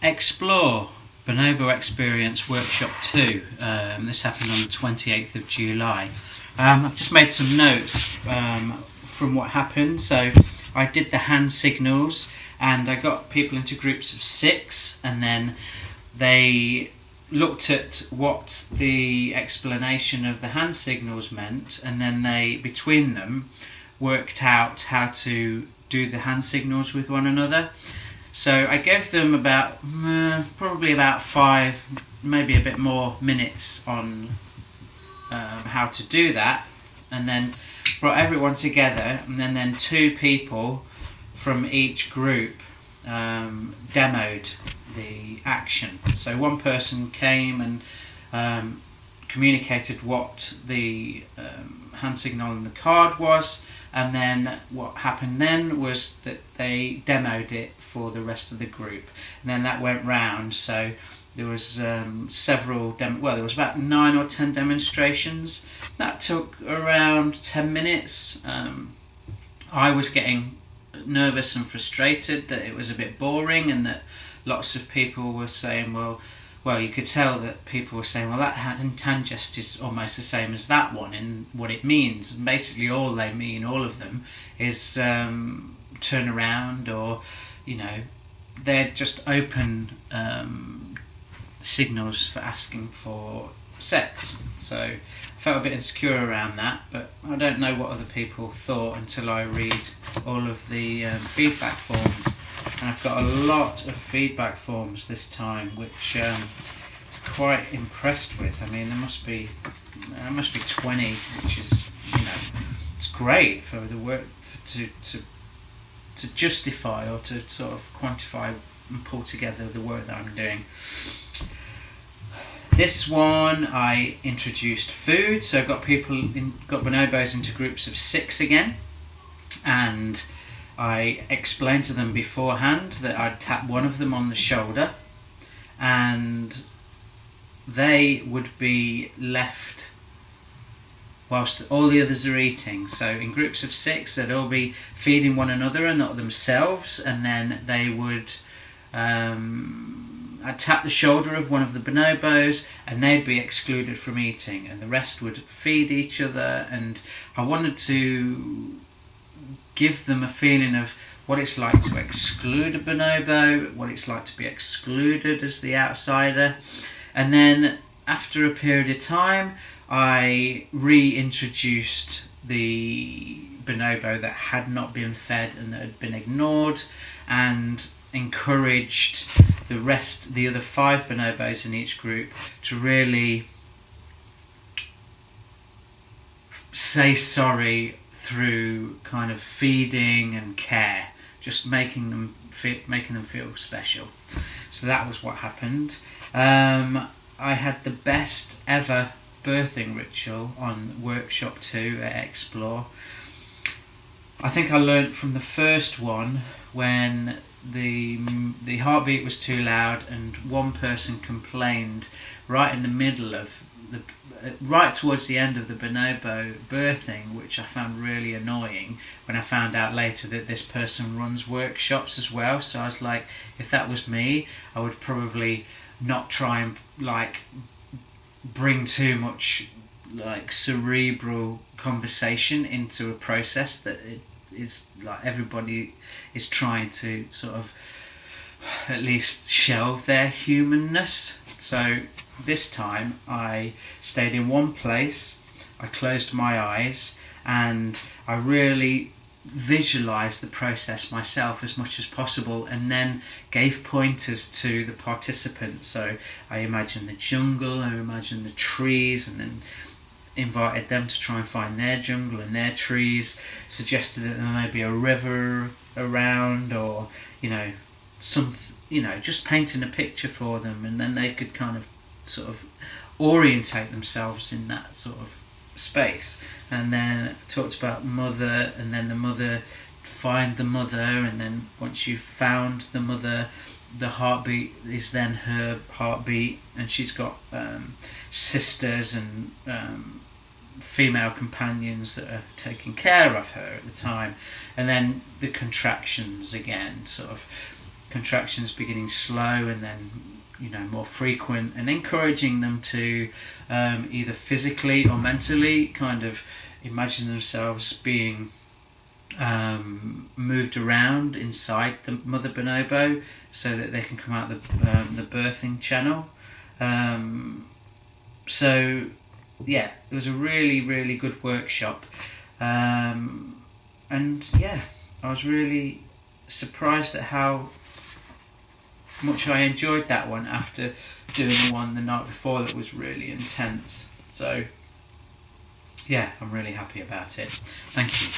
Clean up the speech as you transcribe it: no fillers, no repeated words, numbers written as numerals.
Xplore Bonobo Experience Workshop 2. This happened on the 28th of July. I've just made some notes from what happened. So I did the hand signals and I got people into groups of 6, and then they looked at what the explanation of the hand signals meant, and then they, between them, worked out how to do the hand signals with one another. So I gave them about probably about 5, maybe a bit more minutes on how to do that, and then brought everyone together, and then 2 people from each group demoed the action. So one person came and communicated what the hand signal on the card was, and then what happened then was that they demoed it for the rest of the group, and then that went round. So there was several there was about 9 or 10 demonstrations. That took around 10 minutes. I was getting nervous and frustrated that it was a bit boring, and that lots of people were saying, well, you could tell that people were saying, well, that hand gesture is almost the same as that one in what it means. And basically all they mean, all of them, is turn around, or, they're just open signals for asking for sex. So I felt a bit insecure around that, but I don't know what other people thought until I read all of the feedback forms. And I've got a lot of feedback forms this time, which I'm quite impressed with. I mean, there must be 20, which is, it's great for the work to justify or to sort of quantify and pull together the work that I'm doing. This one I introduced food, so got bonobos into groups of 6 again, and I explained to them beforehand that I'd tap one of them on the shoulder, and they would be left whilst all the others are eating. So in groups of 6, they'd all be feeding one another and not themselves, and then they would I'd tap the shoulder of one of the bonobos and they'd be excluded from eating, and the rest would feed each other. And I wanted to give them a feeling of what it's like to exclude a bonobo, what it's like to be excluded as the outsider. And then after a period of time, I reintroduced the bonobo that had not been fed and that had been ignored, and encouraged the other 5 bonobos in each group to really say sorry through kind of feeding and care, just making them feel special. So that was what happened. I had the best ever birthing ritual on workshop 2 at Xplore. I think I learnt from the first one when the heartbeat was too loud, and one person complained right in the middle of right towards the end of the bonobo birthing, which I found really annoying when I found out later that this person runs workshops as well. So I was like, if that was me, I would probably not try and bring too much cerebral conversation into a process that is everybody is trying to sort of at least shelve their humanness. So this time I stayed in one place, I closed my eyes, and I really visualised the process myself as much as possible, and then gave pointers to the participants. So I imagined the jungle, I imagined the trees, and then invited them to try and find their jungle and their trees, suggested that there may be a river around, or just painting a picture for them, and then they could kind of sort of orientate themselves in that sort of space. And then talked about mother, and then the mother, find the mother, and then once you've found the mother, the heartbeat is then her heartbeat, and she's got sisters and female companions that are taking care of her at the time. And then the contractions again, sort of contractions beginning slow and then more frequent, and encouraging them to either physically or mentally kind of imagine themselves being moved around inside the mother bonobo so that they can come out the birthing channel. So yeah, it was a really good workshop, and yeah, I was really surprised at how much I enjoyed that one after doing the one the night before that was really intense. So yeah, I'm really happy about it. Thank you.